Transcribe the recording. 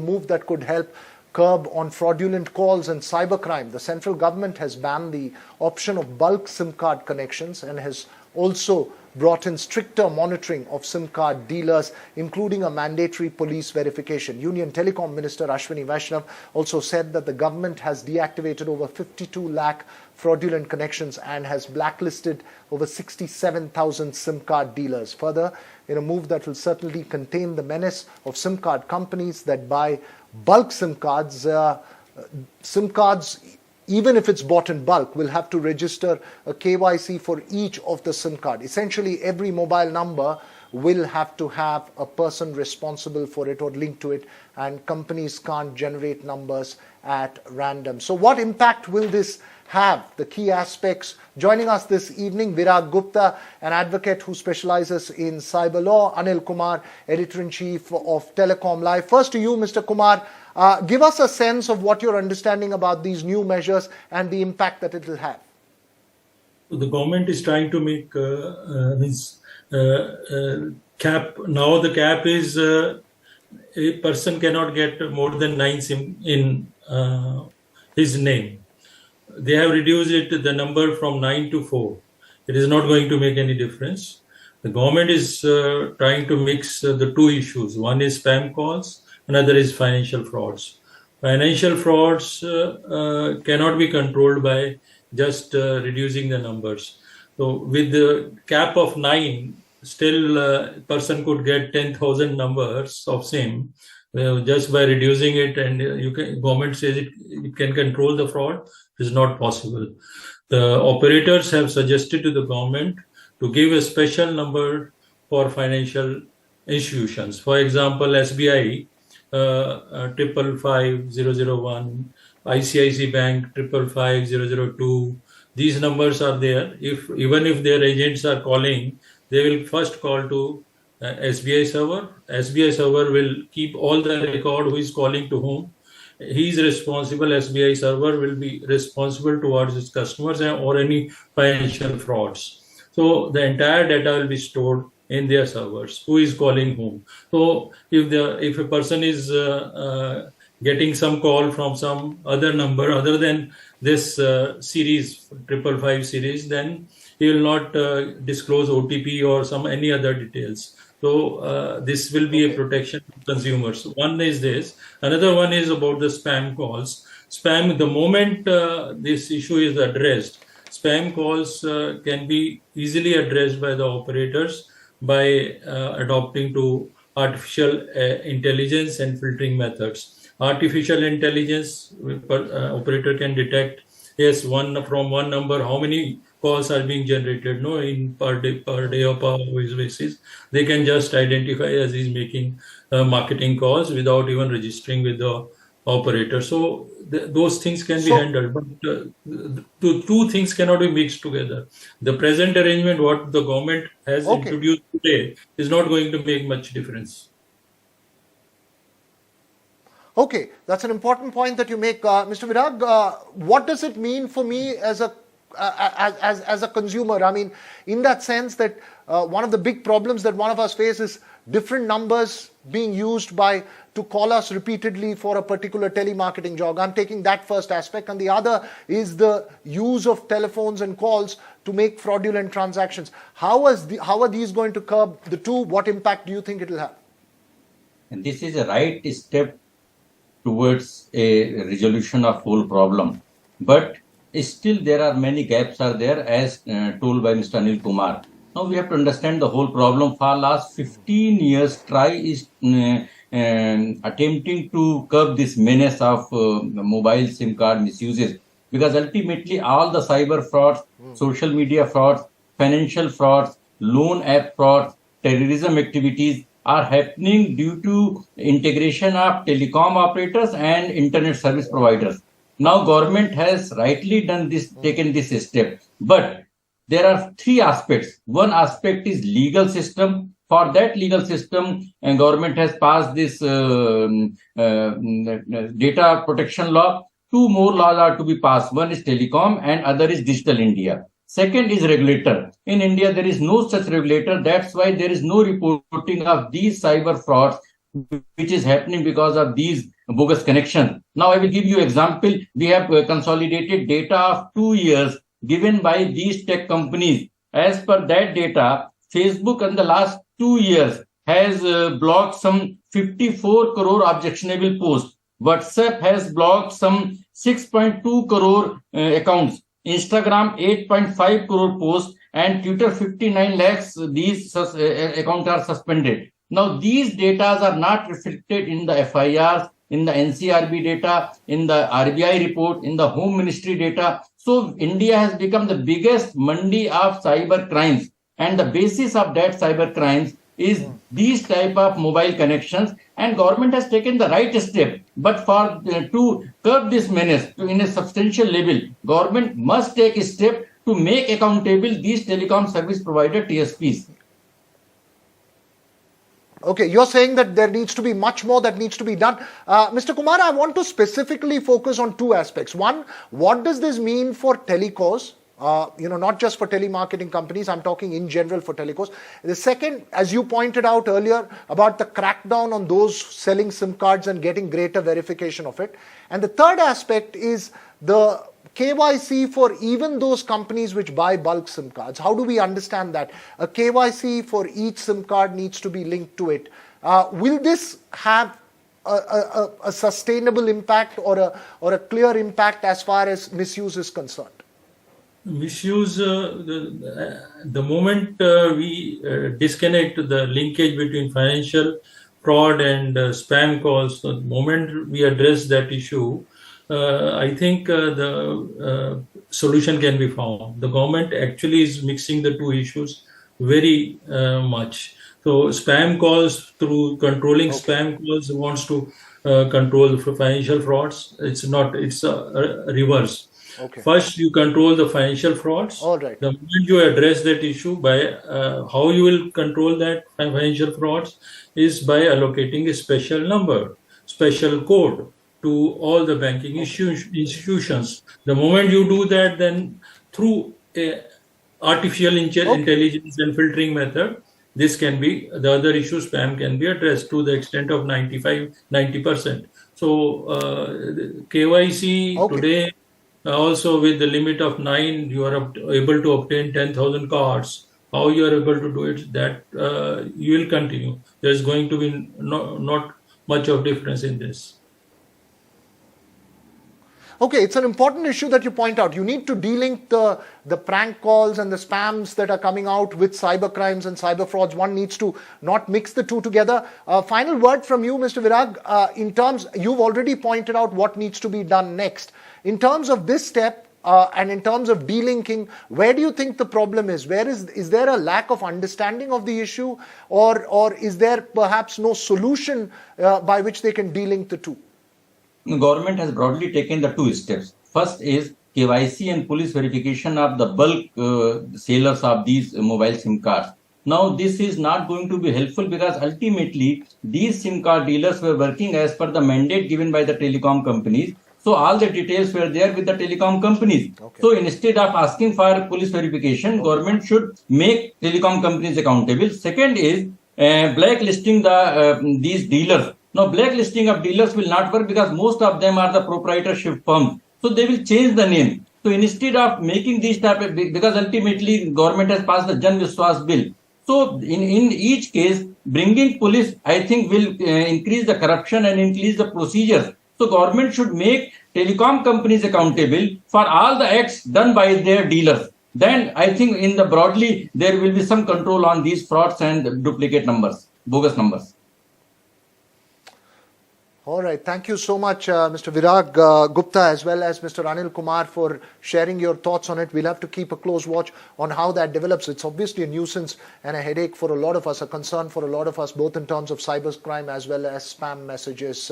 move that could help curb on fraudulent calls and cybercrime. The central government has banned the option of bulk SIM card connections and has also brought in stricter monitoring of SIM card dealers, including a mandatory police verification. Union Telecom Minister Ashwini Vaishnav also said that the government has deactivated over 52 lakh fraudulent connections and has blacklisted over 67,000 SIM card dealers. Further, in a move that will certainly contain the menace of SIM card companies that buy bulk SIM cards, even if it's bought in bulk, will have to register a KYC for each of the SIM card. Essentially, every mobile number will have to have a person responsible for it or linked to it, and companies can't generate numbers at random. So what impact will this have? The key aspects. Joining us this evening, Virag Gupta, an advocate who specializes in cyber law, Anil Kumar, editor-in-chief of Telecom Live. First to you, Mr. Kumar. Give us a sense of what you're understanding about these new measures and the impact that it will have. The government is trying to make cap. Now the cap is a person cannot get more than 9 SIM in his name. They have reduced the number from 9 to 4. It is not going to make any difference. The government is trying to mix the two issues. One is spam calls. Another is financial frauds. Financial frauds cannot be controlled by just reducing the numbers. So with the cap of 9, still a person could get 10,000 numbers of SIM just by reducing it, and government says it can control the fraud. It is not possible. The operators have suggested to the government to give a special number for financial institutions. For example, SBI 555-001, ICICI Bank 555-002. These numbers are there. Even if their agents are calling, they will first call to SBI server. SBI server will keep all the record who is calling to whom. He is responsible. SBI server will be responsible towards its customers or any financial frauds. So the entire data will be stored in their servers, who is calling whom. So if a person is getting some call from some other number other than this series 555 series, then he will not disclose OTP or any other details. So this will be a protection to consumers. One is this. Another one is about the spam calls. Spam, the moment this issue is addressed, spam calls can be easily addressed by the operators by adopting to artificial intelligence and filtering methods. Artificial intelligence, operator can detect, yes, from one number, how many calls are being generated, in per day or per basis. They can just identify as he's making marketing calls without even registering with the operator. So those things can be handled, but two things cannot be mixed together. The present arrangement, what the government has introduced today, is not going to make much difference. Okay, that's an important point that you make, Mr. Virag. What does it mean for me as a consumer? I mean, in that sense that one of the big problems that one of us face is different numbers being used to call us repeatedly for a particular telemarketing job. I'm taking that first aspect, and the other is the use of telephones and calls to make fraudulent transactions. How are these going to curb the two? What impact do you think it will have? And this is a right step towards a resolution of whole problem, but still there are many gaps are there, as told by Mr. Anil Kumar. Now we have to understand the whole problem. For last 15 years, TRAI is attempting to curb this menace of mobile SIM card misuses, because ultimately all the cyber frauds, social media frauds, financial frauds, loan app frauds, terrorism activities are happening due to integration of telecom operators and internet service providers. Now government has rightly done this, taken this step, but there are three aspects. One aspect is legal system. For that legal system, government has passed this data protection law. Two more laws are to be passed. One is telecom and other is Digital India. Second is regulator. In India, there is no such regulator. That's why there is no reporting of these cyber frauds which is happening because of these bogus connections. Now I will give you example. We have consolidated data of 2 years given by these tech companies. As per that data, Facebook in the last 2 years has blocked some 54 crore objectionable posts. WhatsApp has blocked some 6.2 crore accounts. Instagram 8.5 crore posts, and Twitter 59 lakhs. These accounts are suspended. Now these data are not reflected in the FIRs, in the NCRB data, in the RBI report, in the Home Ministry data. So India has become the biggest mandi of cyber crimes, and the basis of that cyber crimes is these type of mobile connections, and government has taken the right step. But for to curb this menace in a substantial level, government must take a step to make accountable these telecom service provider TSPs. Okay, you're saying that there needs to be much more that needs to be done. Mr. Kumar, I want to specifically focus on two aspects. One, what does this mean for telecos? Not just for telemarketing companies, I'm talking in general for telecos. The second, as you pointed out earlier, about the crackdown on those selling SIM cards and getting greater verification of it. And the third aspect is the KYC for even those companies which buy bulk SIM cards. How do we understand that? A KYC for each SIM card needs to be linked to it. Will this have a sustainable impact or a clear impact as far as misuse is concerned? Misuse, the moment we disconnect the linkage between financial fraud and spam calls, the moment we address that issue, I think the solution can be found. The government actually is mixing the two issues very much. So spam calls, through controlling spam calls, wants to control financial frauds. It's not, it's a reverse. Okay. First, you control the financial frauds. All right. The moment you address that issue, by how you will control that financial frauds is by allocating a special number, special code to all the banking institutions. The moment you do that, then through artificial intelligence and filtering method, this can be, the other issues, spam, can be addressed to the extent of 90%. So KYC today, also with the limit of 9, you are able to obtain 10,000 cards. How you are able to do it, that you will continue. There's going to be not much of difference in this. Okay, it's an important issue that you point out. You need to de-link the prank calls and the spams that are coming out with cyber crimes and cyber frauds. One needs to not mix the two together. Final word from you, Mr. Virag. In terms, you've already pointed out what needs to be done next. In terms of this step and in terms of de-linking, where do you think the problem is? Is there a lack of understanding of the issue, or is there perhaps no solution by which they can de-link the two? The government has broadly taken the two steps. First is KYC and police verification of the bulk sellers of these mobile SIM cards. Now, this is not going to be helpful because ultimately these SIM card dealers were working as per the mandate given by the telecom companies. So all the details were there with the telecom companies. Okay. So instead of asking for police verification, government should make telecom companies accountable. Second is blacklisting these dealers. Now, blacklisting of dealers will not work because most of them are the proprietorship firms. So they will change the name. So instead of making these type of, because ultimately government has passed the Jan Vishwas bill. So in each case, bringing police, I think, will increase the corruption and increase the procedures. So government should make telecom companies accountable for all the acts done by their dealers. Then I think in the broadly, there will be some control on these frauds and duplicate numbers, bogus numbers. All right. Thank you so much, Mr. Virag Gupta, as well as Mr. Anil Kumar, for sharing your thoughts on it. We'll have to keep a close watch on how that develops. It's obviously a nuisance and a headache for a lot of us, a concern for a lot of us, both in terms of cybercrime as well as spam messages.